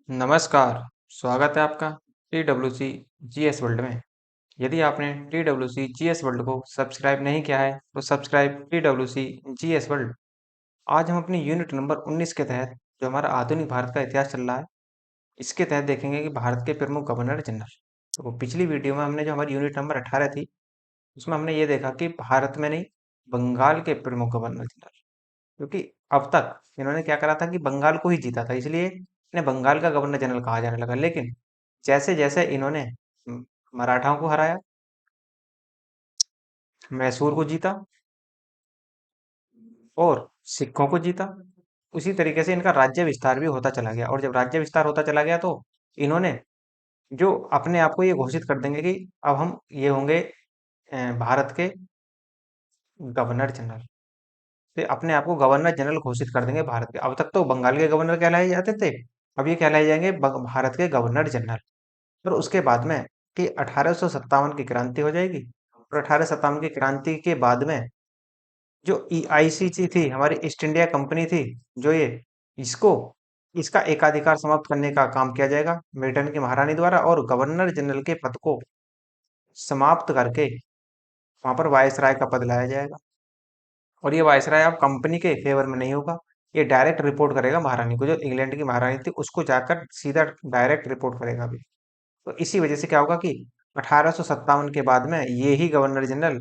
नमस्कार, स्वागत है आपका TWC जीएस वर्ल्ड में। यदि आपने TWC जीएस वर्ल्ड को सब्सक्राइब नहीं किया है, तो सब्सक्राइब TWC जीएस वर्ल्ड। आज हम अपनी यूनिट नंबर 19 के तहत, जो हमारा आधुनिक भारत का इतिहास चल रहा है, इसके तहत देखेंगे कि भारत के प्रमुख गवर्नर जनरल। तो पिछली वीडियो में हमने जो हमारी यूनिट नंबर 18 थी, उसमें हमने ये देखा कि भारत में नहीं, बंगाल के प्रमुख गवर्नर जनरल। क्योंकि अब तक इन्होंने क्या करा था कि बंगाल को ही जीता था, इसलिए इन्हें बंगाल का गवर्नर जनरल कहा जाने लगा। लेकिन जैसे जैसे इन्होंने मराठाओं को हराया, मैसूर को जीता और सिखों को जीता, उसी तरीके से इनका राज्य विस्तार भी होता चला गया। और जब राज्य विस्तार होता चला गया तो इन्होंने जो अपने आप को ये घोषित कर देंगे कि अब हम ये होंगे भारत के गवर्नर जनरल। तो अपने आप को गवर्नर जनरल घोषित कर देंगे भारत के। अब तक तो बंगाल के गवर्नर कहलाए जाते थे, अब ये कहलाए जाएंगे भारत के गवर्नर जनरल। और उसके बाद में कि 1857 की क्रांति हो जाएगी, और 1857 की क्रांति के बाद में जो ईआईसी थी, हमारी ईस्ट इंडिया कंपनी थी, जो ये इसको इसका एकाधिकार समाप्त करने का काम किया जाएगा ब्रिटेन की महारानी द्वारा, और गवर्नर जनरल के पद को समाप्त करके वहां पर वायसराय का पद लाया जाएगा। और ये वायसराय अब कंपनी के फेवर में नहीं होगा, ये डायरेक्ट रिपोर्ट करेगा महारानी को। जो इंग्लैंड की महारानी थी उसको जाकर सीधा डायरेक्ट रिपोर्ट करेगा अभी। तो इसी वजह से क्या होगा कि 1857 के बाद में ये ही गवर्नर जनरल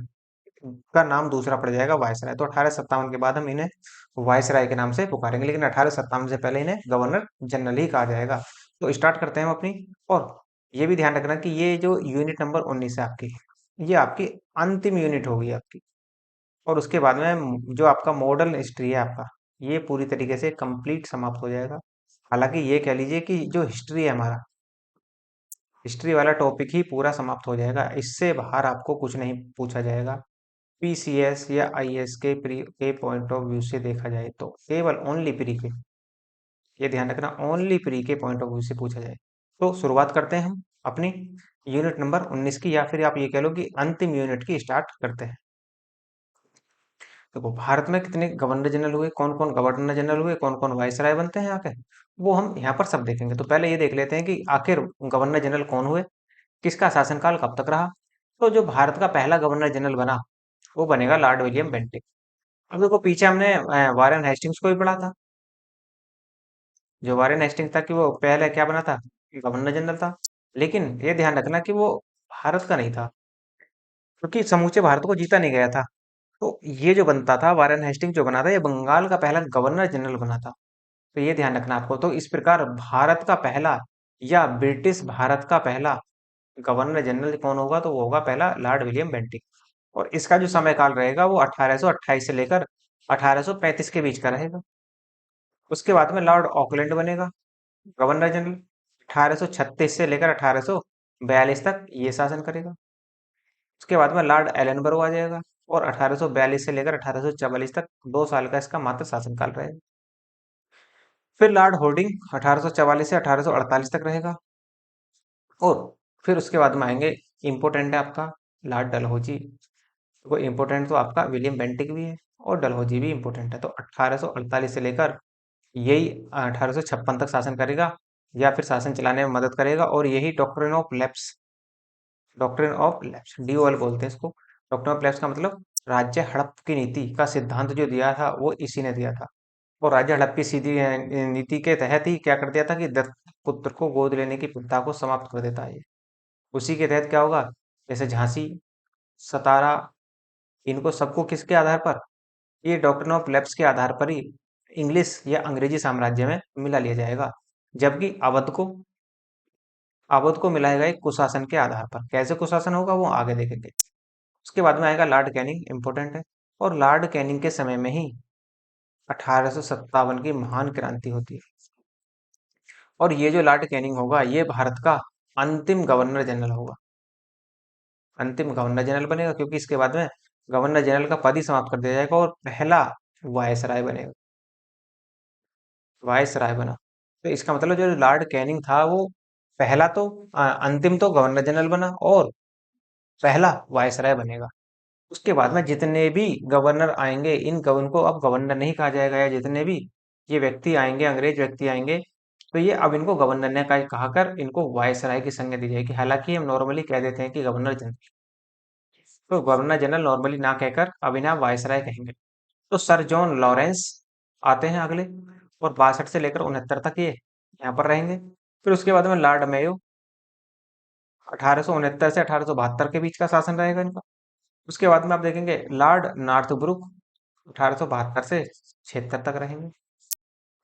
का नाम दूसरा पड़ जाएगा वायसराय। तो 1857 के बाद हम इन्हें वायसराय के नाम से पुकारेंगे, लेकिन 1857 से पहले इन्हें गवर्नर जनरल ही कहा जाएगा। तो स्टार्ट करते हैं हम अपनी। और ये भी ध्यान रखना कि ये जो यूनिट नंबर 19 है आपकी, ये आपकी अंतिम यूनिट होगी आपकी। और उसके बाद में जो आपका मॉडर्न हिस्ट्री है आपका, ये पूरी तरीके से कंप्लीट समाप्त हो जाएगा। हालांकि ये कह लीजिए कि जो हिस्ट्री है हमारा, हिस्ट्री वाला टॉपिक ही पूरा समाप्त हो जाएगा, इससे बाहर आपको कुछ नहीं पूछा जाएगा। पीसीएस या आईएएस के प्री के पॉइंट ऑफ व्यू से देखा जाए तो केवल ओनली प्री के, ये ध्यान रखना, ओनली प्री के पॉइंट ऑफ व्यू से पूछा जाए। तो शुरुआत करते हैं हम अपनी यूनिट नंबर 19 की, या फिर आप ये कह लो कि अंतिम यूनिट की स्टार्ट करते हैं। देखो, भारत में कितने गवर्नर जनरल हुए, कौन कौन गवर्नर जनरल हुए, कौन कौन वायसराय बनते हैं आके, वो हम यहाँ पर सब देखेंगे। तो पहले ये देख लेते हैं कि आखिर गवर्नर जनरल कौन हुए, किसका शासनकाल कब तक रहा। तो जो भारत का पहला गवर्नर जनरल बना, वो बनेगा लॉर्ड विलियम बेंटिक। अब देखो, पीछे हमने वारेन हेस्टिंग्स को भी पढ़ा था। जो वारेन हेस्टिंग्स था कि वो पहले क्या बना था, गवर्नर जनरल था। लेकिन ये ध्यान रखना कि वो भारत का नहीं था, क्योंकि समूचे भारत को जीता नहीं गया था। तो ये जो बनता था, वारेन हेस्टिंग जो बना था, ये बंगाल का पहला गवर्नर जनरल बना था। तो ये ध्यान रखना आपको। तो इस प्रकार भारत का पहला, या ब्रिटिश भारत का पहला गवर्नर जनरल कौन होगा, तो वो होगा पहला लॉर्ड विलियम बेंटिक। और इसका जो समय काल रहेगा वो 1828 से लेकर 1835 के बीच का रहेगा। उसके बाद में लॉर्ड ऑकलैंड बनेगा गवर्नर जनरल, 1836 से लेकर 1842 तक ये शासन करेगा। उसके बाद में लॉर्ड एलनबरो आ जाएगा, और 1842 से लेकर 1844 तक 2 साल का इसका मात्र शासनकाल रहेगा। फिर लॉर्ड होर्डिंग 1844 से 1848 तक रहेगा। और फिर उसके बाद में आएंगे, इम्पोर्टेंट है आपका लॉर्ड डलहौजी। वो इम्पोर्टेंट तो आपका विलियम बेंटिक भी है, और डलहौजी भी इम्पोर्टेंट है। तो 1848 से लेकर यही 1856 तक शासन करेगा, या फिर शासन चलाने में मदद करेगा। और यही doctrine of lapse, doctrine of lapse DOL बोलते हैं इसको। डॉक्ट्रिन ऑफ लैप्स का मतलब राज्य हड़प की नीति का सिद्धांत जो दिया था, वो इसी ने दिया था। और राज्य हड़प की सीधी नीति के तहत ही क्या कर दिया था कि दत्तक पुत्र को गोद लेने की प्रथा को समाप्त कर देता है ये। उसी के तहत क्या होगा, जैसे झांसी, सतारा, इनको सबको किसके आधार पर, ये डॉक्ट्रिन ऑफ लैप्स के आधार पर ही इंग्लिश या अंग्रेजी साम्राज्य में मिला लिया जाएगा। जबकि अवध को मिलाएगा एक कुशासन के आधार पर। कैसे कुशासन होगा वो आगे देखेंगे। उसके बाद में आएगा लॉर्ड कैनिंग, इंपॉर्टेंट है। और लॉर्ड कैनिंग के समय में ही 1857 की महान क्रांति होती है। और ये जो लॉर्ड कैनिंग होगा, ये भारत का अंतिम गवर्नर जनरल होगा, अंतिम गवर्नर जनरल बनेगा। क्योंकि इसके बाद में गवर्नर जनरल का पद ही समाप्त कर दिया जाएगा, और पहला वायसराय बनेगा, वायसराय बना। तो इसका मतलब जो लॉर्ड कैनिंग था, वो पहला तो अंतिम तो गवर्नर जनरल बना, और पहला वायसराय बनेगा। उसके बाद में जितने भी गवर्नर आएंगे, इन गवर्नर को अब गवर्नर नहीं कहा जाएगा, या जितने भी ये व्यक्ति आएंगे, अंग्रेज व्यक्ति आएंगे, तो ये अब इनको गवर्नर ने कहकर इनको वायसराय की संज्ञा दी जाएगी। हालांकि हम नॉर्मली कह देते हैं कि गवर्नर जनरल, तो गवर्नर जनरल नॉर्मली ना कहकर अब इन्हें वायसराय कहेंगे। तो सर जॉन लॉरेंस आते हैं अगले, और 62 से लेकर 69 तक ये यहाँ पर रहेंगे। फिर उसके बाद में लॉर्ड मेयो, 1869 से 1872 के बीच का शासन रहेगा इनका। उसके बाद में आप देखेंगे लॉर्ड नॉर्थब्रुक, 1872 से 76 तक रहेंगे।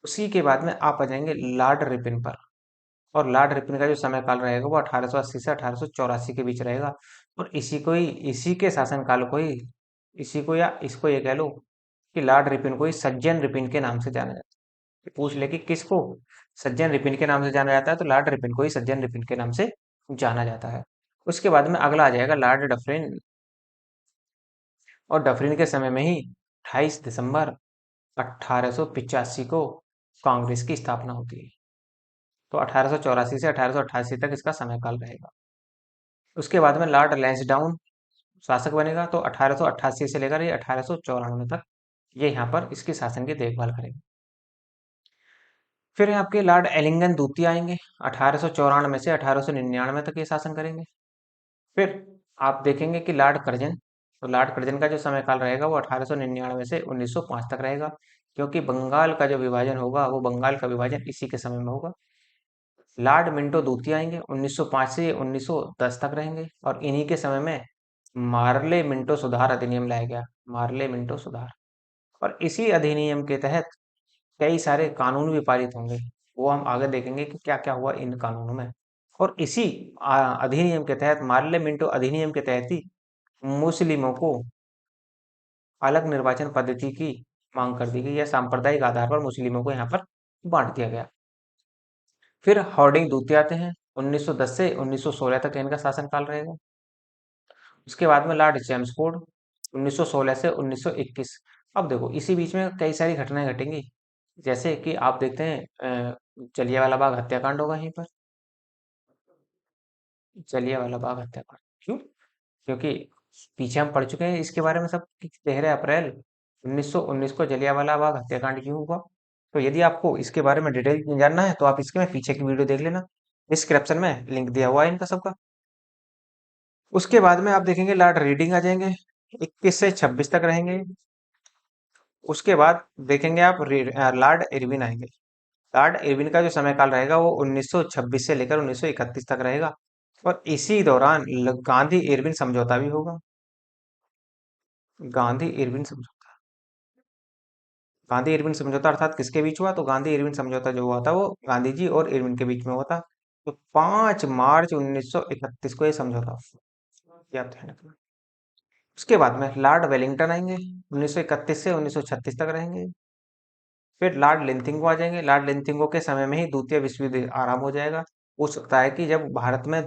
उसी के बाद में आप आ जाएंगे लॉर्ड रिपन पर, और लॉर्ड रिपन का जो समय काल रहेगा वो 1880 से 1884 के बीच रहेगा। और इसी के शासनकाल को ही, इसी को या इसको ये कह लो कि लॉर्ड रिपन को ही सज्जन रिपन के नाम से जाना जाता है। पूछ ले कि किसको सज्जन रिपन के नाम से जाना जाता है, तो लॉर्ड रिपन को ही सज्जन रिपन के नाम से जाना जाता है। उसके बाद में अगला आ जाएगा लॉर्ड डफरिन, और डफरिन के समय में ही 28 दिसंबर 1885 को कांग्रेस की स्थापना होती है। तो 1884 से 1888 तक इसका समय काल रहेगा। उसके बाद में लॉर्ड लैंसडाउन शासक बनेगा, तो 1888 से लेकर ये 1894 तक ये यहाँ पर इसके शासन की देखभाल करेंगे। फिर आपके लॉर्ड एलिंगन द्वितीय आएंगे, 1894 से 1899 तक ये शासन करेंगे। फिर आप देखेंगे कि लॉर्ड कर्जन, तो लॉर्ड कर्जन का जो समय काल रहेगा वो 1899 से 1905 तक रहेगा, क्योंकि बंगाल का जो विभाजन होगा वो बंगाल का विभाजन इसी के समय में होगा। लॉर्ड मिंटो द्वितीय आएंगे, 1905 से 1910 तक रहेंगे, और इन्हीं के समय में मार्ले मिंटो सुधार अधिनियम लाया गया, मार्ले मिंटो सुधार। और इसी अधिनियम के तहत कई सारे कानून भी पारित होंगे, वो हम आगे देखेंगे कि क्या क्या हुआ इन कानूनों में। और इसी अधिनियम के तहत, मार्ले मिंटो अधिनियम के तहत ही मुस्लिमों को अलग निर्वाचन पद्धति की मांग कर दी गई, या सांप्रदायिक आधार पर मुस्लिमों को यहाँ पर बांट दिया गया। फिर हॉर्डिंग द्वितीय आते हैं, 1910 से 1916 तक इनका शासनकाल रहेगा। उसके बाद में लॉर्ड चेम्सफोर्ड, 1916 से 1921। अब देखो इसी बीच में कई सारी घटनाएं घटेंगी, जैसे कि आप देखते हैं जलियांवाला बाग हत्याकांड होगा यहीं पर। जलियांवाला बाग हत्याकांड क्यों? क्योंकि पीछे हम पढ़ चुके हैं इसके बारे में सब कि 13 अप्रैल 1919 को जलियांवाला बाग हत्याकांड क्यों हुआ। तो यदि आपको इसके बारे में डिटेल में जानना है तो आप इसके में पीछे की वीडियो देख लेना, डिस्क्रिप्शन में लिंक दिया हुआ है इनका सबका। उसके बाद में आप देखेंगे लॉर्ड रीडिंग आ जाएंगे, 21 से 26 तक रहेंगे। उसके बाद देखेंगे आप लॉर्ड इरविन आएंगे। लॉर्ड इरविन का जो समय काल रहेगा वो 1926 से लेकर 1931 तक रहेगा, और इसी दौरान गांधी इरविन समझौता भी होगा। गांधी इरविन समझौता, गांधी इरविन समझौता अर्थात किसके बीच हुआ? तो गांधी इरविन समझौता जो हुआ था वो गांधी जी और इरविन के बीच में हुआ था। तो 5 मार्च 1931 को ये समझौता हुआ। याद ध्यान रखना। उसके बाद में लॉर्ड वेलिंगटन आएंगे, 1931 से 1936 तक रहेंगे। फिर लॉर्ड लिंथिंगो आ जाएंगे। लॉर्ड लिंथिंगो के समय में ही द्वितीय विश्व युद्ध आरंभ हो जाएगा। हो सकता है कि जब भारत में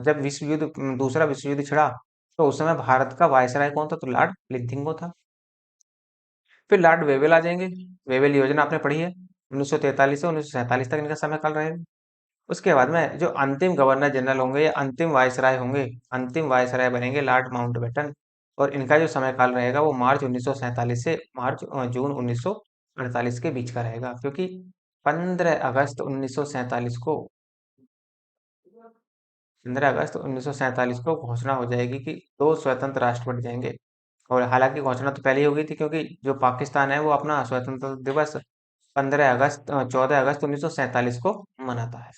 जब दूसरा विश्व युद्ध छिड़ा, तो उस समय भारत का वायसराय कौन था? तो लॉर्ड लिंथिंगो था। फिर लॉर्ड वेवेल आ जाएंगे। वेवेल योजना आपने पढ़ी है, 1943 से 1947 तक इनका समय काल रहेगा। उसके बाद में जो अंतिम गवर्नर जनरल होंगे या अंतिम वायसराय होंगे, अंतिम वायसराय बनेंगे लॉर्ड माउंटबेटन, और इनका जो समय काल रहेगा वो मार्च 1947 से जून 1948 के बीच का रहेगा, क्योंकि 15 अगस्त 1947 को 15 अगस्त 1947 को घोषणा हो जाएगी कि दो स्वतंत्र राष्ट्र बन जाएंगे। और हालांकि घोषणा तो पहले ही हो गई थी, क्योंकि जो पाकिस्तान है वो अपना स्वतंत्रता दिवस 14 अगस्त 1947 को मनाता है।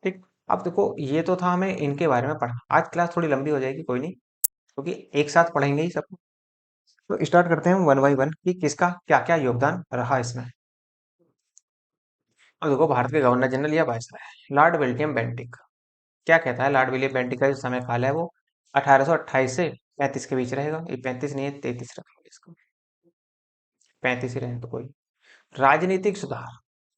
ठीक। अब देखो ये तो था हमें इनके बारे में पढ़ा, आज क्लास थोड़ी लंबी हो जाएगी, कोई नहीं, क्योंकि एक साथ पढ़ेंगे ही सब। तो स्टार्ट करते हैं वन बाई वन कि किसका क्या क्या योगदान रहा इसमें। अब देखो भारत के गवर्नर जनरल या वायसराय लॉर्ड विलियम बेंटिक, क्या कहता है? लॉर्ड विलियम बेंटिक का जो समय काल है वो 1828 से 35 के बीच रहेगा। ये 35 नहीं है, 33 रखेंगे इसको, 35 ही रहे तो कोई। राजनीतिक सुधार,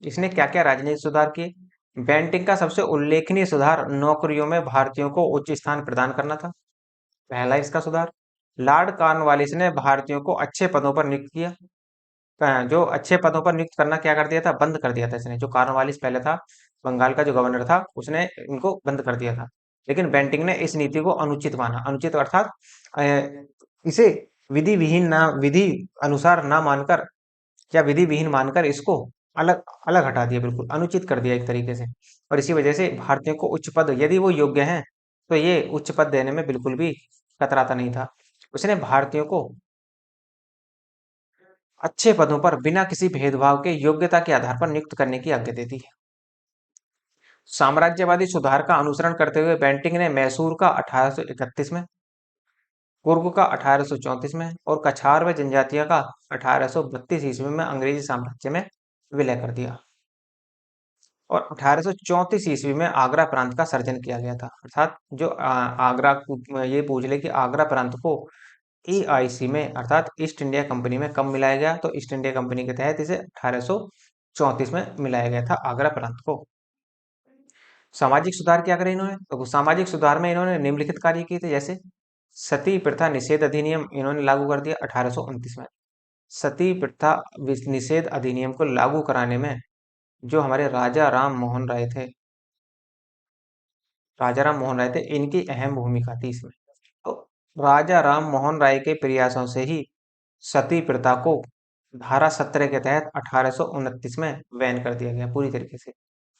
इसने क्या क्या राजनीतिक सुधार किए? बेंटिक का सबसे उल्लेखनीय सुधार नौकरियों में भारतीयों को उच्च स्थान प्रदान करना था, पहला इसका सुधार। लॉर्ड कॉर्नवालिस ने भारतीयों को अच्छे पदों पर नियुक्त किया। जो अच्छे पदों पर नियुक्त करना क्या कर दिया था? बंद कर दिया था इसने। जो कॉर्नवालिस पहले था, बंगाल का जो गवर्नर था, उसने इनको बंद कर दिया था। लेकिन बेंटिंक ने इस नीति को अनुचित माना, अनुचित अर्थात इसे विधि विहीन ना, विधि अनुसार ना मानकर या विधि विहीन मानकर इसको अलग अलग हटा दिया, बिल्कुल अनुचित कर दिया एक तरीके से। और इसी वजह से भारतीयों को उच्च पद, यदि वो योग्य हैं तो ये उच्च पद देने में बिल्कुल भी कतराता नहीं था। उसने भारतीयों को अच्छे पदों पर बिना किसी भेदभाव के योग्यता के आधार पर नियुक्त करने की आज्ञा दे दी। साम्राज्यवादी सुधार का अनुसरण करते हुए बेंटिंग ने मैसूर का 1831 में, कुर्ग का 1834 में और कछार व जनजातिया का 1832 ईस्वी में अंग्रेजी साम्राज्य में विलय कर दिया। और 1834 ईस्वी में आगरा प्रांत का सर्जन किया गया था। अर्थात जो आगरा ये पूछ ले कि आगरा प्रांत को ईआईसी में अर्थात ईस्ट इंडिया कंपनी में कब मिलाया गया, तो ईस्ट इंडिया कंपनी के तहत इसे 1834 में मिलाया गया था आगरा प्रांत को। सामाजिक सुधार क्या करे इन्होंने, तो सामाजिक सुधार में इन्होंने निम्नलिखित कार्य किए थे, जैसे सती प्रथा निषेध अधिनियम इन्होंने लागू कर दिया 1829 में। सती प्रथा निषेध अधिनियम को लागू कराने में जो हमारे राजा राम मोहन राय थे, राजा राम मोहन राय थे, इनकी अहम भूमिका थी इसमें। तो राजा राम मोहन राय के प्रयासों से ही सती प्रथा को धारा 17 के तहत 1829 में बैन कर दिया गया पूरी तरीके से।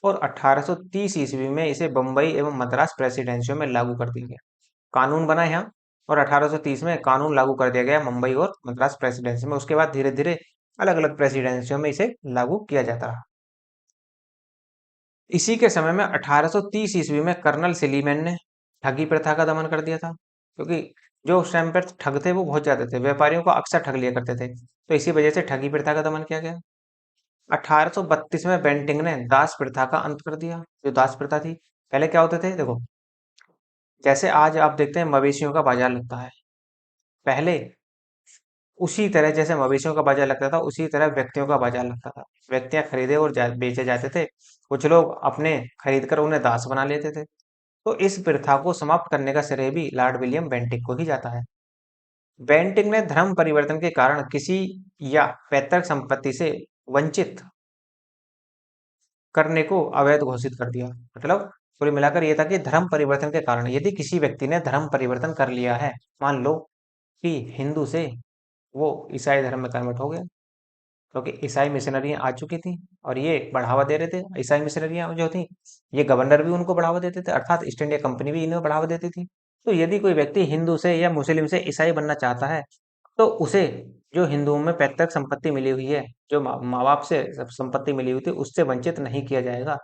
और 1830 ईस्वी में इसे बम्बई एवं मद्रास प्रेसिडेंसियों में लागू कर दिया गया, कानून बना यहाँ। और 1830 में कानून लागू कर दिया गया मुंबई और मद्रास प्रेसिडेंसी में। उसके बाद धीरे धीरे अलग अलग प्रेसिडेंसियों में इसे लागू किया जाता रहा। इसी के समय में 1830 ईस्वी में कर्नल सिलीमैन ने ठगी प्रथा का दमन कर दिया था, क्योंकि जो उस टाइम पर ठग थे वो बहुत ज्यादा थे, व्यापारियों को अक्सर ठग लिया करते थे, तो इसी वजह से ठगी प्रथा का दमन किया गया। 1832 में बेंटिंग ने दास प्रथा का अंत कर दिया। जो दास प्रथा थी, पहले क्या होते थे देखो, जैसे आज आप देखते हैं मवेशियों का बाजार लगता है, पहले उसी तरह जैसे मवेशियों का बाजार लगता था उसी तरह व्यक्तियों का बाजार लगता था। व्यक्तियां खरीदे और बेचे जाते थे। कुछ लोग अपने खरीद कर उन्हें दास बना लेते थे। तो इस प्रथा को समाप्त करने का श्रेय भी लॉर्ड विलियम बेंटिक को ही जाता है। बेंटिक ने धर्म परिवर्तन के कारण किसी या पैतृक संपत्ति से वंचित करने को अवैध घोषित कर दिया। मतलब कुल मिलाकर ये था कि धर्म परिवर्तन के कारण यदि किसी व्यक्ति ने धर्म परिवर्तन कर लिया है, मान लो कि हिंदू से वो ईसाई धर्म में कन्वर्ट हो गया, क्योंकि ईसाई मिशनरियां आ चुकी थी और ये बढ़ावा दे रहे थे। ईसाई मिशनरियां जो थी, ये गवर्नर भी उनको बढ़ावा देते थे, अर्थात ईस्ट इंडिया कंपनी भी इन्हें बढ़ावा देती थी। तो यदि कोई व्यक्ति हिंदू से या मुस्लिम से ईसाई बनना चाहता है, तो उसे जो हिंदुओं में पैतृक संपत्ति मिली हुई है, जो माँ बाप से संपत्ति मिली हुई थी, उससे वंचित नहीं किया जाएगा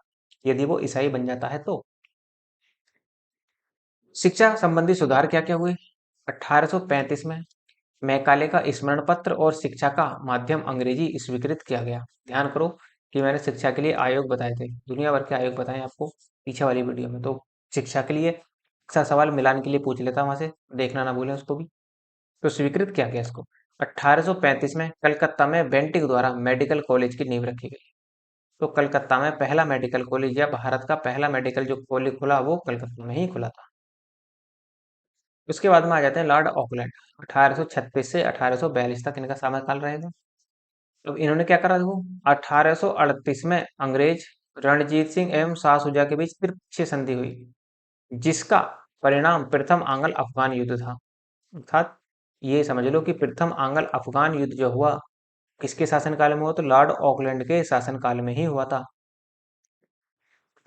यदि वो ईसाई बन जाता है तो। शिक्षा संबंधी सुधार क्या क्या हुए 1835 में, मैकाले का स्मरण पत्र और शिक्षा का माध्यम अंग्रेजी स्वीकृत किया गया। ध्यान करो कि मैंने शिक्षा के लिए आयोग बताए थे, दुनिया भर के आयोग बताए आपको पीछे वाली वीडियो में। तो शिक्षा के लिए अक्सर सवाल मिलान के लिए पूछ लेता वहां से, देखना ना भूलें उसको भी। तो स्वीकृत किया गया इसको। 1835 में कलकत्ता में बेंटिक द्वारा मेडिकल कॉलेज की नींव रखी गई। तो कलकत्ता में पहला मेडिकल कॉलेज या भारत का पहला मेडिकल जो कॉलेज खुला वो कलकत्ता में ही खुला था। उसके बाद में आ जाते हैं लॉर्ड ऑकलैंड। 1836 से 1842 तक इनका शासनकाल रहेगा। तो इन्होंने क्या करा देखो, 1838 में अंग्रेज रणजीत सिंह एवं शाह शुजा के बीच त्रिपक्षीय संधि हुई, जिसका परिणाम प्रथम आंग्ल अफगान युद्ध था। अर्थात ये समझ लो कि प्रथम आंग्ल अफगान युद्ध जो हुआ किसके शासनकाल में हुआ, तो लॉर्ड ऑकलैंड के शासनकाल में ही हुआ था।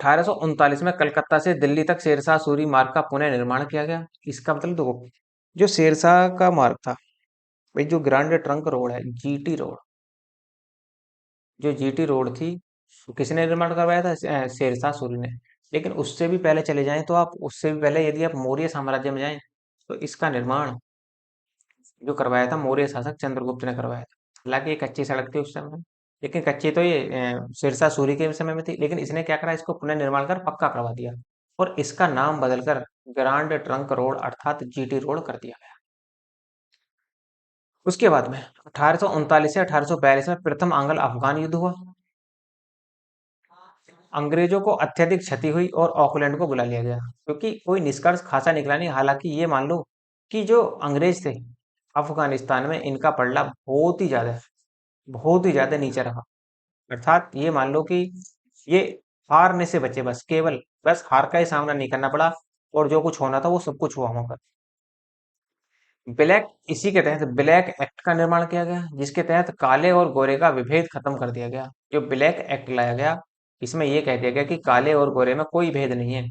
1839 में कलकत्ता से दिल्ली तक शेरशाह सूरी मार्ग का पुनः निर्माण किया गया। इसका मतलब देखो, जो शेरशाह का मार्ग था, भाई जो ग्रैंड ट्रंक रोड है, जीटी रोड, जो जीटी रोड थी, किसने निर्माण करवाया था, शेरशाह सूरी ने। लेकिन उससे भी पहले चले जाएं तो आप, उससे भी पहले यदि आप मौर्य साम्राज्य में जाएं, तो इसका निर्माण जो करवाया था मौर्य शासक चंद्रगुप्त ने करवाया था। हालांकि ये कच्ची सड़क थी उस समय, लेकिन कच्ची तो ये शेरशाह सूरी के समय में थी, लेकिन इसने क्या करा, इसको पुनर्निर्माण कर पक्का करवा दिया और इसका नाम बदलकर ग्रांड ट्रंक रोड अर्थात जीटी रोड कर दिया गया। उसके बाद में 1839 से 1842 में प्रथम आंग्ल अफगान युद्ध हुआ। अंग्रेजों को अत्यधिक क्षति हुई और ऑकलैंड को बुला लिया गया, क्योंकि कोई निष्कर्ष खासा निकला नहीं। हालांकि ये मान लो कि जो अंग्रेज थे अफगानिस्तान में, इनका पलड़ा बहुत ही ज्यादा नीचे रहा। अर्थात ये मान लो कि ये हारने से बचे, बस केवल बस हार का ही सामना नहीं करना पड़ा, और जो कुछ होना था वो सब कुछ हुआ वहां पर। ब्लैक इसी के तहत ब्लैक एक्ट का निर्माण किया गया, जिसके तहत काले और गोरे का विभेद खत्म कर दिया गया। जो ब्लैक एक्ट लाया गया, इसमें ये कह दिया गया कि काले और गोरे में कोई भेद नहीं है,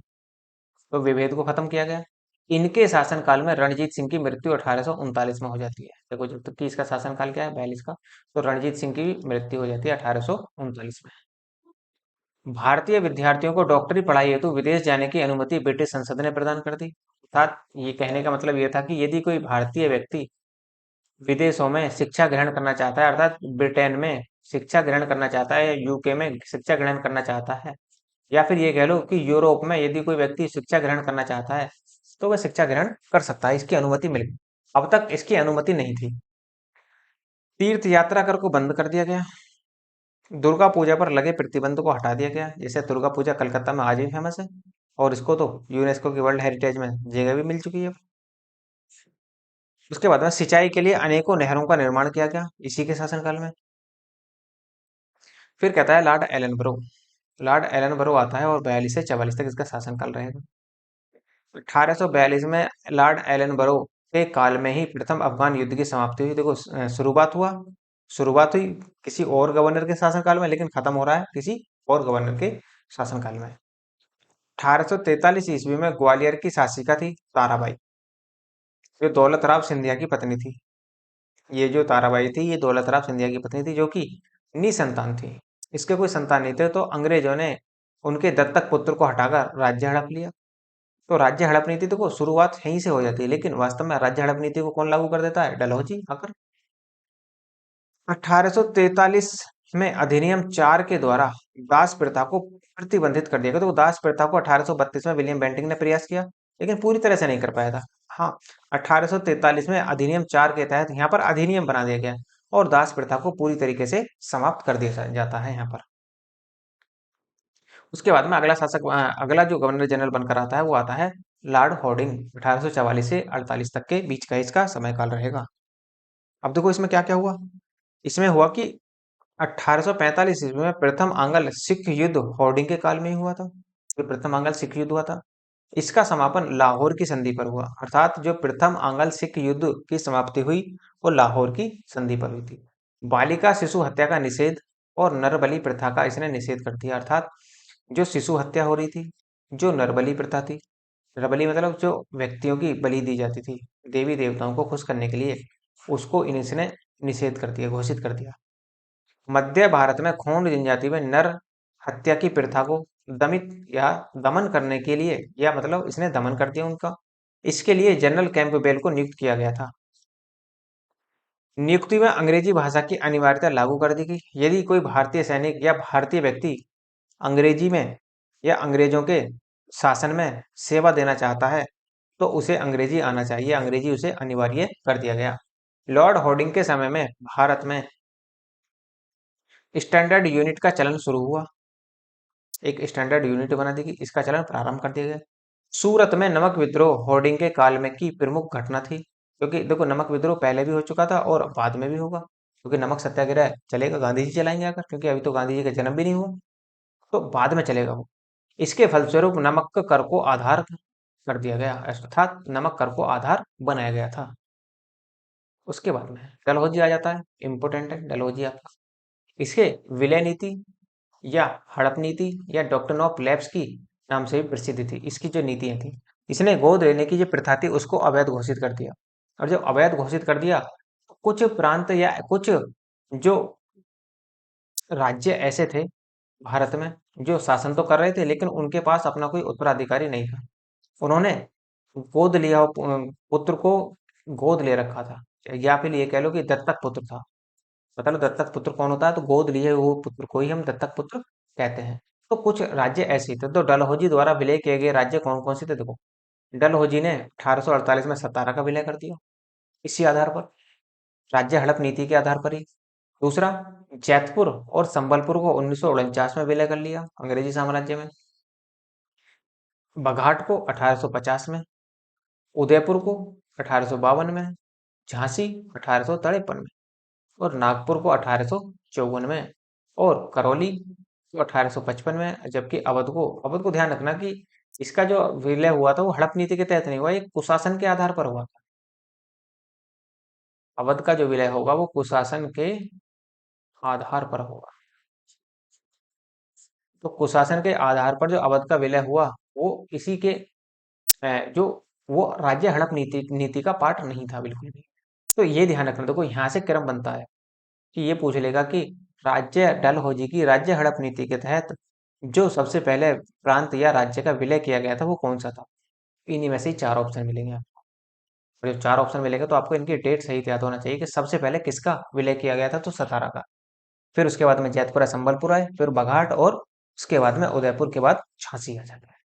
तो विभेद को खत्म किया गया। इनके शासनकाल में रणजीत सिंह की मृत्यु 1839 में हो जाती है। देखो जब तक कि इसका शासनकाल क्या है, 42 का, तो रणजीत सिंह की मृत्यु हो जाती है 1839 में। भारतीय विद्यार्थियों को डॉक्टरी पढ़ाई हेतु विदेश जाने की अनुमति ब्रिटिश संसद ने प्रदान कर दी। अर्थात ये कहने का मतलब ये था कि यदि कोई भारतीय व्यक्ति विदेशों में शिक्षा ग्रहण करना चाहता है, अर्थात ब्रिटेन में शिक्षा ग्रहण करना चाहता है, या यूके में शिक्षा ग्रहण करना चाहता है, या फिर ये कह लो कि यूरोप में यदि कोई व्यक्ति शिक्षा ग्रहण करना चाहता है, तो वह शिक्षा ग्रहण कर सकता है, इसकी अनुमति मिल गई। अब तक इसकी अनुमति नहीं थी। तीर्थ यात्रा कर को बंद कर दिया गया। दुर्गा पूजा पर लगे प्रतिबंध को हटा दिया गया। जैसे दुर्गा पूजा कलकत्ता में आज भी फेमस है, और इसको तो यूनेस्को की वर्ल्ड हेरिटेज में जगह भी मिल चुकी है। उसके बाद में सिंचाई के लिए अनेकों नहरों का निर्माण किया गया इसी के शासनकाल में। फिर कहता है Lord Elon bro. Lord Elon bro आता है और 42 से 44 तक इसका शासनकाल रहेगा। 1842 में लॉर्ड एलन बरो के काल में ही प्रथम अफगान युद्ध की समाप्ति हुई। देखो शुरुआत हुई किसी और गवर्नर के शासनकाल में, लेकिन खत्म हो रहा है किसी और गवर्नर के शासनकाल में। 1843 ईस्वी में ग्वालियर की शासिका थी ताराबाई, जो दौलत राव सिंधिया की पत्नी थी। ये जो ताराबाई थी, ये दौलत राव सिंधिया की पत्नी थी, जो कि निसंतान थी। इसके कोई संतान नहीं थे, तो अंग्रेजों ने उनके दत्तक पुत्र को हटाकर राज्य हड़प लिया। तो राज्य हड़प नीति देखो शुरुआत यहीं से हो जाती है, लेकिन वास्तव में राज्य हड़प नीति को कौन लागू कर देता है? डलहौजी आकर। 1843 में अधिनियम 4 के द्वारा दास प्रथा को प्रतिबंधित कर दिया गया। तो दास प्रथा को 1832 में विलियम बेंटिंक ने प्रयास किया, लेकिन पूरी तरह से नहीं कर पाया था। हाँ, 1843 में अधिनियम 4 के तहत यहाँ पर अधिनियम बना दिया गया, और दास प्रथा को पूरी तरीके से समाप्त कर दिया जाता है यहाँ पर। उसके बाद में अगला जो गवर्नर जनरल बनकर आता है, वो आता है लॉर्ड हॉर्डिंग। 1844 से 48 तक के बीच का इसका समय काल रहेगा। अब देखो इसमें क्या क्या हुआ। इसमें हुआ कि 1845 ईस्वी में प्रथम आंग्ल सिख युद्ध हॉर्डिंग के काल में ही हुआ था। जो प्रथम आंग्ल सिख युद्ध हुआ था, इसका समापन लाहौर की संधि पर हुआ। अर्थात जो प्रथम आंग्ल सिख युद्ध की समाप्ति हुई, वो लाहौर की संधि पर हुई थी। बालिका शिशु हत्या का निषेध और नरबलि प्रथा का इसने निषेध कर दिया। अर्थात जो शिशु हत्या हो रही थी, जो नरबलि प्रथा थी, नरबलि मतलब जो व्यक्तियों की बलि दी जाती थी देवी देवताओं को खुश करने के लिए, उसको इसने निषेध कर दिया, घोषित कर दिया। मध्य भारत में खोंड जनजाति में नर हत्या की प्रथा को दमित या दमन करने के लिए, या मतलब इसने दमन कर दिया उनका, इसके लिए जनरल कैंपबेल को नियुक्त किया गया था। नियुक्ति में अंग्रेजी भाषा की अनिवार्यता लागू कर दी गई। यदि कोई भारतीय सैनिक या भारतीय व्यक्ति अंग्रेजी में या अंग्रेजों के शासन में सेवा देना चाहता है, तो उसे अंग्रेजी आना चाहिए। अंग्रेजी उसे अनिवार्य कर दिया गया। लॉर्ड हॉर्डिंग के समय में भारत में स्टैंडर्ड यूनिट का चलन शुरू हुआ। एक स्टैंडर्ड यूनिट बना दी गई, इसका चलन प्रारंभ कर दिया गया। सूरत में नमक विद्रोह हॉर्डिंग के काल में की प्रमुख घटना थी, क्योंकि देखो नमक विद्रोह पहले भी हो चुका था और बाद में भी होगा, क्योंकि नमक सत्याग्रह चलेगा, गांधी जी चलाएंगे आकर, क्योंकि अभी तो गांधी जी का जन्म भी नहीं हुआ, तो बाद में चलेगा वो। इसके फलस्वरूप नमक कर को आधार कर दिया गया, अर्थात नमक कर को आधार बनाया गया था। उसके बाद में डलहौजी आ जाता है, इंपोर्टेंट है डलहौजी आपका। इसके विलय नीति या हड़प नीति या डॉक्ट्रिन ऑफ लैप्स की नाम से भी प्रसिद्ध थी। इसकी जो नीतियां थी, इसने गोद लेने की जो प्रथा थी उसको अवैध घोषित कर दिया। और जब अवैध घोषित कर दिया, तो कुछ प्रांत या कुछ जो राज्य ऐसे थे भारत में, जो शासन तो कर रहे थे, लेकिन उनके पास अपना कोई उत्तराधिकारी नहीं था। उन्होंने गोद लिया पुत्र को गोद ले रखा था, या फिर ये कह लो कि दत्तक पुत्र था। मतलब दत्तक पुत्र कौन होता है? तो गोद लिए हुए पुत्र को ही हम दत्तक पुत्र कहते हैं। तो कुछ राज्य ऐसे ही थे। तो डलहौजी द्वारा विलय किए गए राज्य कौन कौन से थे? देखो डलहौजी ने 1848 में सतारा का विलय कर दिया, इसी आधार पर, राज्य हड़प नीति के आधार पर ही। दूसरा, जैतपुर और संबलपुर को 1949 में विलय कर लिया अंग्रेजी साम्राज्य में। बघाट को 1850 में, उदयपुर को 1852 में, झांसी 1853 में, और नागपुर को 1854 में, और करौली को 1855 में। जबकि अवध को ध्यान रखना कि इसका जो विलय हुआ था वो हड़प नीति के तहत नहीं हुआ, एक कुशासन के आधार पर हुआ था। अवध का जो विलय होगा वो कुशासन के आधार पर होगा। तो कुशासन के आधार पर जो अवध का विलय हुआ, वो इसी के जो वो राज्य हड़प नीति नीति का पार्ट नहीं था बिल्कुल भी। तो ये ध्यान रखना, देखो यहाँ से क्रम बनता है कि ये पूछ लेगा कि राज्य डलहौजी की राज्य हड़प नीति के तहत जो सबसे पहले प्रांत या राज्य का विलय किया गया था वो कौन सा था। इन्हीं में से ही चार ऑप्शन मिलेंगे आपको। और जब चार ऑप्शन मिलेंगे तो आपको इनकी डेट सही याद होना चाहिए कि सबसे पहले किसका विलय किया गया था, तो सतारा का। फिर उसके बाद में जैतपुरा संबलपुर आए, फिर बघाट, और उसके बाद में उदयपुर के बाद झांसी आ जाता है।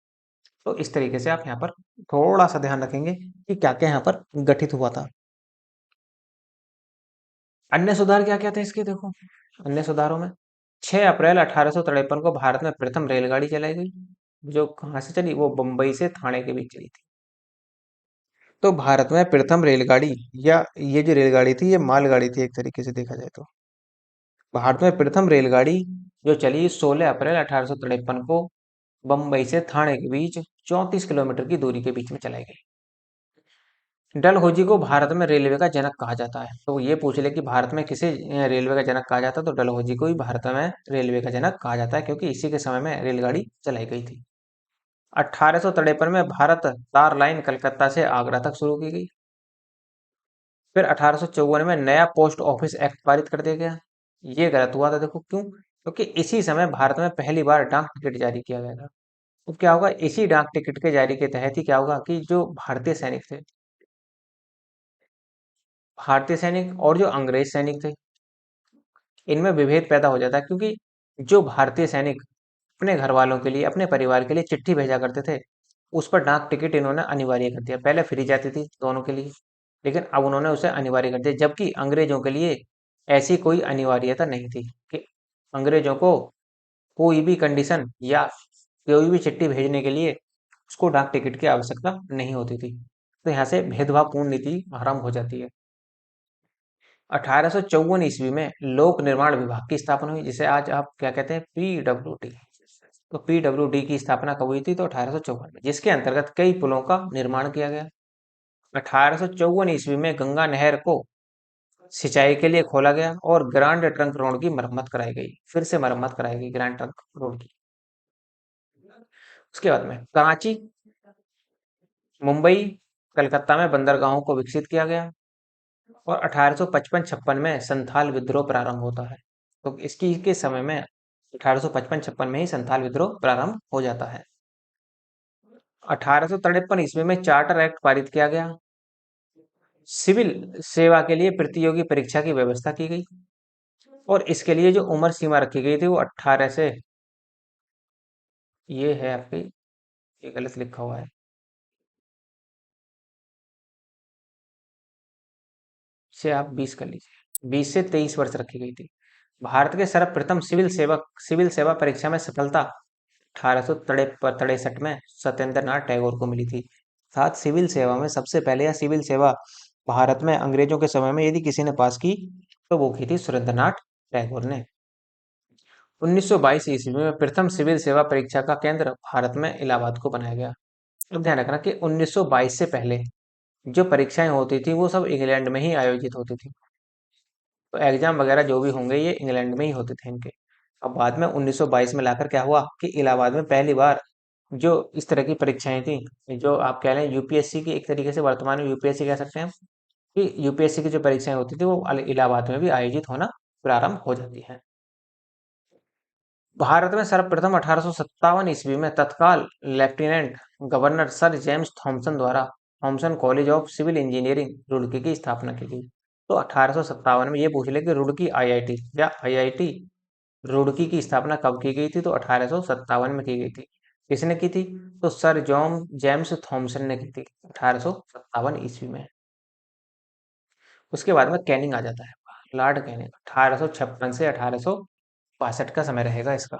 तो इस तरीके से आप यहाँ पर थोड़ा सा ध्यान रखेंगे कि क्या क्या यहाँ पर गठित हुआ था। अन्य सुधार क्या क्या थे इसके, देखो अन्य सुधारों में 6 अप्रैल 1853 को भारत में प्रथम रेलगाड़ी चलाई गई, जो कहाँ से चली, वो बम्बई से थाने के बीच चली थी। तो भारत में प्रथम रेलगाड़ी, या ये जो रेलगाड़ी थी ये मालगाड़ी थी एक तरीके से देखा जाए तो। भारत में प्रथम रेलगाड़ी जो चली 16 अप्रैल 1853 को बम्बई से थाने के बीच 34 किलोमीटर की दूरी के बीच में चलाई गई। डलहौजी को भारत में रेलवे का जनक कहा जाता है, तो ये पूछ ले कि भारत में किसे रेलवे का जनक कहा जाता है, तो डलहौजी को ही भारत में रेलवे का जनक कहा जाता है, क्योंकि इसी के समय में रेलगाड़ी चलाई गई थी। 1853 में भारत तार लाइन कलकत्ता से आगरा तक शुरू की गई। फिर 1854 में नया पोस्ट ऑफिस एक्ट पारित कर दिया गया। ये गलत हुआ था, देखो क्यों, क्योंकि इसी समय भारत में पहली बार डाक टिकट जारी किया गया था। तो क्या होगा, इसी डाक टिकट के जारी के तहत ही क्या होगा कि जो भारतीय सैनिक और जो अंग्रेज सैनिक थे, इनमें विभेद पैदा हो जाता है, क्योंकि जो भारतीय सैनिक अपने घर वालों के लिए, अपने परिवार के लिए चिट्ठी भेजा करते थे, उस पर डाक टिकट इन्होंने अनिवार्य कर दिया। पहले फ्री जाती थी दोनों के लिए, लेकिन अब उन्होंने उसे अनिवार्य कर दिया, जबकि अंग्रेजों के लिए ऐसी कोई अनिवार्यता नहीं थी कि अंग्रेजों को कोई भी कंडीशन या कोई भी चिट्ठी भेजने के लिए उसको डाक टिकट की आवश्यकता नहीं होती थी। तो यहाँ से भेदभावपूर्ण नीति आरंभ हो जाती है। 1854 ईस्वी में लोक निर्माण विभाग की स्थापना हुई, जिसे आज आप क्या कहते हैं, पीडब्ल्यूडी। तो पीडब्ल्यूडी की स्थापना कब हुई थी, तो 1854 में, जिसके अंतर्गत कई पुलों का निर्माण किया गया। 1854 ईस्वी में गंगा नहर को सिंचाई के लिए खोला गया और ग्रांड ट्रंक रोड की मरम्मत कराई गई, फिर से मरम्मत कराई गई ग्रांड ट्रंक रोड की। उसके बाद में कराची, मुंबई, कलकत्ता में बंदरगाहों को विकसित किया गया। और 1855-56 में संथाल विद्रोह प्रारंभ होता है। तो इसकी के समय में 1855-56 में ही संथाल विद्रोह प्रारंभ हो जाता है। 1853 ईस्वी में चार्टर एक्ट पारित किया गया। सिविल सेवा के लिए प्रतियोगी परीक्षा की व्यवस्था की गई, और इसके लिए जो उम्र सीमा रखी गई थी वो 18 से, ये है आपकी, ये गलत लिखा हुआ है, इसे आप 20 कर लीजिए, 20 से 23 वर्ष रखी गई थी। भारत के सर्वप्रथम सिविल सेवा परीक्षा में सफलता 1863 में सत्येंद्र नाथ टैगोर को मिली थी। साथ सिविल सेवा में सबसे पहले, या सिविल सेवा भारत में अंग्रेजों के समय में यदि किसी ने पास की, तो वो की थी सुरेंद्र नाथ टैगोर ने। 1922 ईस्वी में प्रथम सिविल सेवा परीक्षा का केंद्र भारत में इलाहाबाद को बनाया गया। अब ध्यान रखना कि 1922 से पहले जो परीक्षाएं होती थी वो सब इंग्लैंड में ही आयोजित होती थी। तो एग्जाम वगैरह जो भी होंगे ये इंग्लैंड में ही होते थे इनके। अब बाद में 1922 में लाकर क्या हुआ कि इलाहाबाद में पहली बार जो इस तरह की परीक्षाएं थी, जो आप कह लें यूपीएससी की, एक तरीके से वर्तमान में यूपीएससी कह सकते हैं हम, कि यूपीएससी की जो परीक्षाएं होती थी वो इलाहाबाद में भी आयोजित होना प्रारंभ हो जाती हैं। भारत में सर्वप्रथम 1857 ईस्वी में तत्काल lieutenant governor sir James Thomson द्वारा Thomson college of civil engineering Roorkee की स्थापना की गई। तो 1857 में ये पूछ ले कि रुड़की आईआईटी या आईआईटी रुड़की की स्थापना कब की गई थी, तो 1857 में की गई थी। किसने की थी, तो सर जॉन जेम्स थॉमसन ने की थी 1857 ईस्वी में। उसके बाद में कैनिंग आ जाता है, लॉर्ड कैनिंग, 1856 से 1862 का समय रहेगा इसका।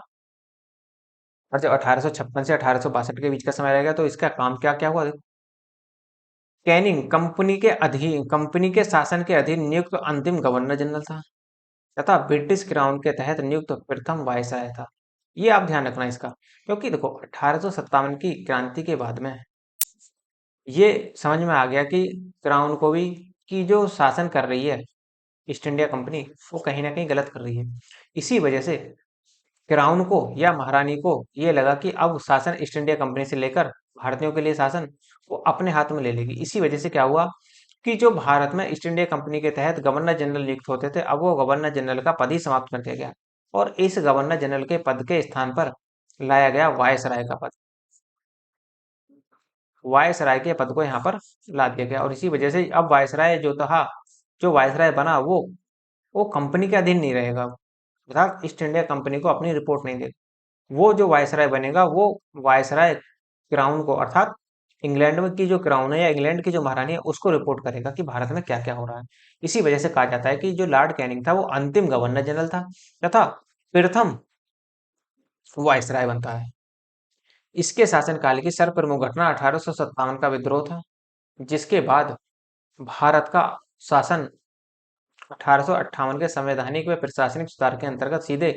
और जब 1856 से 1862 के बीच का समय रहेगा तो इसका काम क्या क्या हुआ, देखो। कैनिंग कंपनी के शासन के अधीन नियुक्त अंतिम गवर्नर जनरल था, तथा ब्रिटिश क्राउन के तहत नियुक्त प्रथम वायसराय था। ये आप ध्यान रखना इसका, क्योंकि देखो 1857 की क्रांति के बाद में ये समझ में आ गया कि क्राउन को भी, कि जो शासन कर रही है ईस्ट इंडिया कंपनी, वो कहीं ना कहीं गलत कर रही है। इसी वजह से क्राउन को या महारानी को ये लगा कि अब शासन ईस्ट इंडिया कंपनी से लेकर भारतीयों के लिए शासन वो अपने हाथ में ले लेगी। इसी वजह से क्या हुआ कि जो भारत में ईस्ट इंडिया कंपनी के तहत गवर्नर जनरल नियुक्त होते थे, अब वो गवर्नर जनरल का पद ही समाप्त कर दिया गया और इस गवर्नर जनरल के पद के स्थान पर लाया गया वायसराय का पद। वायसराय के पद को यहाँ पर ला दिया गया और इसी वजह से अब वायसराय जो था, जो वायसराय बना वो कंपनी के अधीन नहीं रहेगा, अर्थात ईस्ट इंडिया कंपनी को अपनी रिपोर्ट नहीं देगा। वो जो वायसराय बनेगा वो वायसराय क्राउन को, अर्थात इंग्लैंड में की जो क्राउन है या इंग्लैंड की जो महारानी है उसको रिपोर्ट करेगा कि भारत में क्या क्या हो रहा है। इसी वजह से कहा जाता है कि जो लॉर्ड कैनिंग था वो अंतिम गवर्नर जनरल था तथा प्रथम वायसराय बनता है। इसके शासनकाल की सर्वप्रमुख घटना 1857 का विद्रोह था, जिसके बाद भारत का शासन 1858 के संवैधानिक व प्रशासनिक सुधार के अंतर्गत सीधे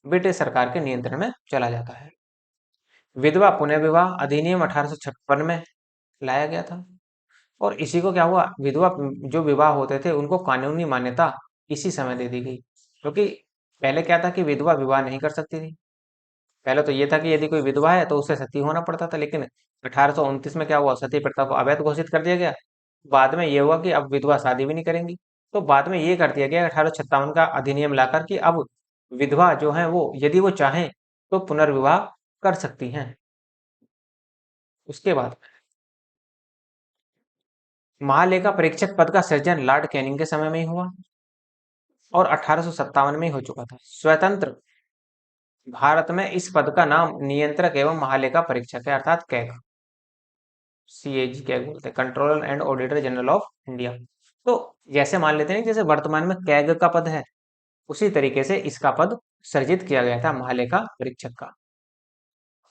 ब्रिटिश सरकार के नियंत्रण में चला जाता है। विधवा पुनर्विवाह अधिनियम 1856 में लाया गया था और इसी को क्या हुआ, विधवा जो विवाह होते थे उनको कानूनी मान्यता इसी समय दे दी गई। क्योंकि पहले क्या था कि विधवा विवाह नहीं कर सकती थी। पहले तो ये था कि यदि कोई विधवा है तो उसे सती होना पड़ता था, लेकिन 1829 में क्या हुआ, सती प्रथा को अवैध घोषित कर दिया गया। बाद में ये हुआ कि अब विधवा शादी भी नहीं करेंगी, तो बाद में ये कर दिया गया 1857 का अधिनियम लाकर कि अब विधवा जो है वो यदि वो चाहें तो पुनर्विवाह कर सकती हैं। उसके बाद महालेखा परीक्षक पद का सृजन लॉर्ड कैनिंग के समय में ही हुआ और 1857 में ही हो चुका था। स्वतंत्र भारत में इस पद का नाम नियंत्रक एवं महालेखा परीक्षक है, अर्थात कैग, सीएजी कैग बोलते हैं, controller and auditor general of India. तो जैसे मान लेते हैं जैसे वर्तमान में कैग का पद है, उसी तरीके से इसका पद सृजित किया गया था महालेखा परीक्षक का।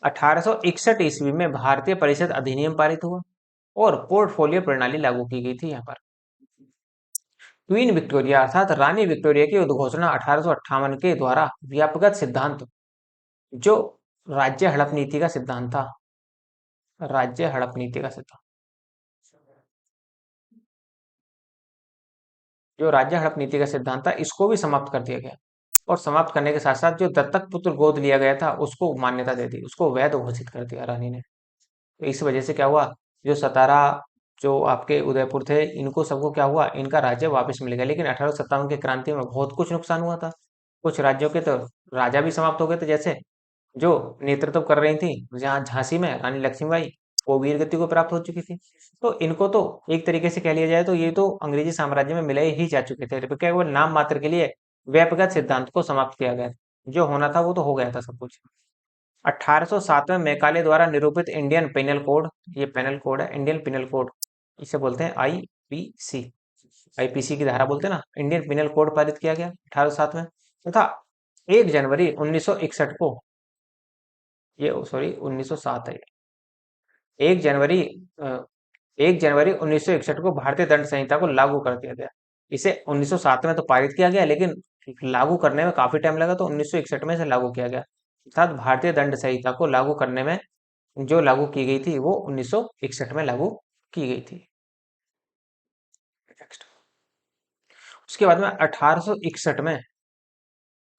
1861 ईस्वी में भारतीय परिषद अधिनियम पारित हुआ और पोर्टफोलियो प्रणाली लागू की गई थी यहाँ पर। क्वीन विक्टोरिया अर्थात रानी विक्टोरिया की उद्घोषणा 1858 के द्वारा व्यापक सिद्धांत, जो राज्य हड़प नीति का सिद्धांत था, राज्य हड़प नीति का सिद्धांत, जो राज्य हड़प नीति का सिद्धांत था इसको भी समाप्त कर दिया गया और समाप्त करने के साथ साथ जो दत्तक पुत्र गोद लिया गया था उसको मान्यता दे दी, उसको वैध घोषित कर दिया रानी ने। तो इस वजह से क्या हुआ, जो सतारा, जो आपके उदयपुर थे, इनको सबको क्या हुआ, इनका राज्य वापस मिल गया। लेकिन 1857 की क्रांति में बहुत कुछ नुकसान हुआ था। कुछ राज्यों के तो राजा भी समाप्त हो गए थे, जैसे जो नेतृत्व कर रही थी जहाँ झांसी में रानी लक्ष्मीबाई, वो वीर गति को प्राप्त हो चुकी थी। तो इनको तो एक तरीके से कह लिया जाए तो ये तो अंग्रेजी साम्राज्य में मिले ही जा चुके थे, केवल नाम मात्र के लिए व्यक्तिगत सिद्धांत को समाप्त किया गया। जो होना था वो तो हो गया था सब कुछ। 1807 में मैकाले द्वारा निरूपित इंडियन पेनल कोड, ये पेनल कोड है, इंडियन पेनल कोड, इसे बोलते हैं आईपीसी, आईपीसी की धारा बोलते हैं ना, इंडियन पेनल कोड पारित किया गया 1807 में तथा 1 जनवरी 1961 को, ये सॉरी 1907 है, 1 जनवरी 1 जनवरी 1961 को भारतीय दंड संहिता को लागू कर दिया गया। इसे 1907 में तो पारित किया गया, लेकिन लागू करने में काफी टाइम लगा, तो 1961 में इसे लागू किया गया। अर्थात भारतीय दंड संहिता को लागू करने में जो लागू की गई थी वो 1961 में लागू की गई थी। नेक्स्ट, उसके बाद में 1861 में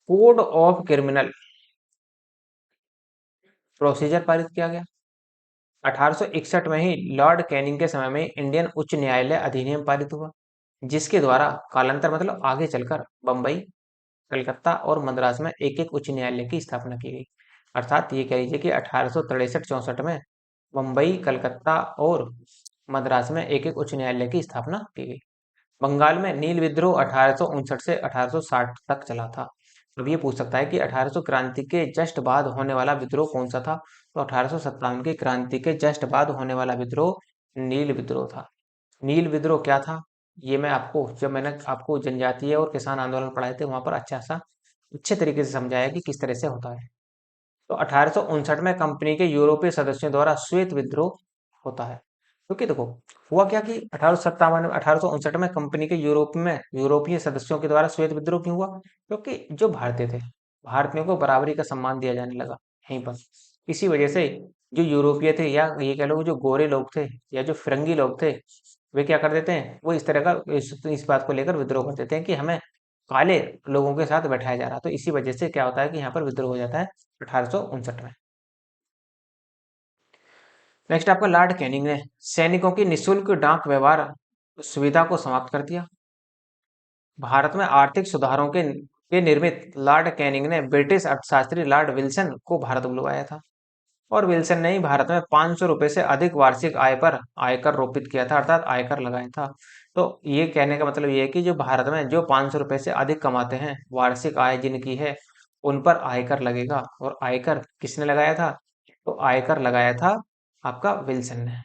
कोड ऑफ क्रिमिनल प्रोसीजर पारित किया गया। 1861 में ही लॉर्ड कैनिंग के समय में इंडियन उच्च न्यायालय अधिनियम पारित हुआ, जिसके द्वारा कालांतर मतलब आगे चलकर बंबई, कलकत्ता और मद्रास में एक एक उच्च न्यायालय की स्थापना की गई। अर्थात ये कह लीजिए कि 1863-64 में बंबई, कलकत्ता और मद्रास में एक एक उच्च न्यायालय की स्थापना की गई। बंगाल में नील विद्रोह 1859 से 1860 तक चला था। अब ये पूछ सकता है कि 1800 क्रांति के जस्ट बाद होने वाला विद्रोह कौन सा था, तो 1857 की क्रांति के जस्ट बाद होने वाला विद्रोह नील विद्रोह था। नील विद्रोह क्या था, ये मैं आपको, जब मैंने आपको जनजातीय और किसान आंदोलन पढ़ाए थे वहां पर अच्छे तरीके से समझाया कि किस तरह से होता है। तो 1859 में कंपनी के यूरोपीय सदस्यों द्वारा श्वेत विद्रोह होता है। क्योंकि देखो हुआ क्या कि 1859 में कंपनी के यूरोपीय सदस्यों के द्वारा श्वेत विद्रोह क्यों हुआ, क्योंकि जो भारतीय थे, भारतीयों को बराबरी का सम्मान दिया जाने लगा यहीं पर। इसी वजह से जो यूरोपीय थे या ये कह लो जो गोरे लोग थे या जो फिरंगी लोग थे, वे क्या कर देते हैं, वो इस तरह का इस बात को लेकर विद्रोह कर देते हैं कि हमें काले लोगों के साथ बैठाया जा रहा। तो इसी वजह से क्या होता है कि यहाँ पर विद्रोह हो जाता है 1859 में। नेक्स्ट आपका लॉर्ड कैनिंग ने सैनिकों की निशुल्क डाक व्यवहार सुविधा को समाप्त कर दिया। भारत में आर्थिक सुधारों के निर्मित लॉर्ड कैनिंग ने ब्रिटिश अर्थशास्त्री लॉर्ड विल्सन को भारत बुलवाया था। और विल्सन ने ही भारत में 500 रुपए से अधिक वार्षिक आय पर आयकर रोपित किया था, अर्थात आयकर लगाया था। तो ये कहने का मतलब ये है कि जो भारत में जो 500 रुपए से अधिक कमाते हैं, वार्षिक आय जिनकी है, उन पर आयकर लगेगा। और आयकर किसने लगाया था? तो आयकर लगाया था आपका विल्सन ने।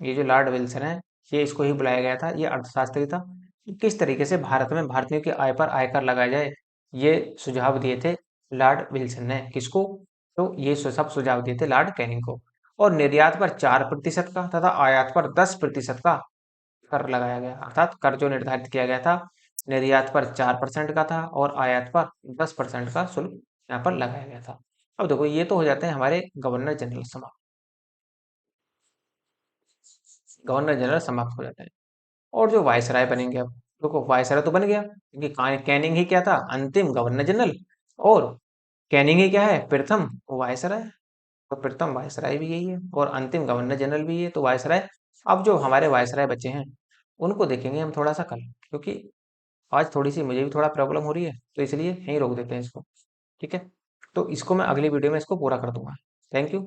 ये जो लॉर्ड विल्सन है, ये इसको ही बुलाया गया था, ये अर्थशास्त्री था। किस तरीके से भारत में भारतीयों की आय पर आयकर लगाया जाए, ये सुझाव दिए थे लॉर्ड विल्सन ने। किसको? तो ये सब सुझाव दिए थे लॉर्ड कैनिंग को। और निर्यात पर 4% का तथा आयात पर 10% का कर लगाया गया, अर्थात कर जो निर्धारित किया गया था, निर्यात पर 4% का था और आयात पर 10% का शुल्क यहाँ पर लगाया गया था। अब देखो, ये तो हो जाते हैं हमारे गवर्नर जनरल समाप्त। गवर्नर जनरल समाप्त हो जाते हैं। और जो वायसराय बनेंगे, अब देखो वायसराय तो बन गया क्योंकि कैनिंग ही क्या था? अंतिम गवर्नर जनरल। और कैनिंग ही क्या है? प्रथम वायसराय। तो प्रथम वायसराय भी यही है और अंतिम गवर्नर जनरल भी है, तो वायसराय। अब जो हमारे वायसराय बचे हैं, उनको देखेंगे हम थोड़ा सा कल, क्योंकि आज थोड़ी सी मुझे भी थोड़ा प्रॉब्लम हो रही है, तो इसलिए यहीं रोक देते हैं इसको। ठीक है, तो इसको मैं अगली वीडियो में इसको पूरा कर दूंगा। Thank you.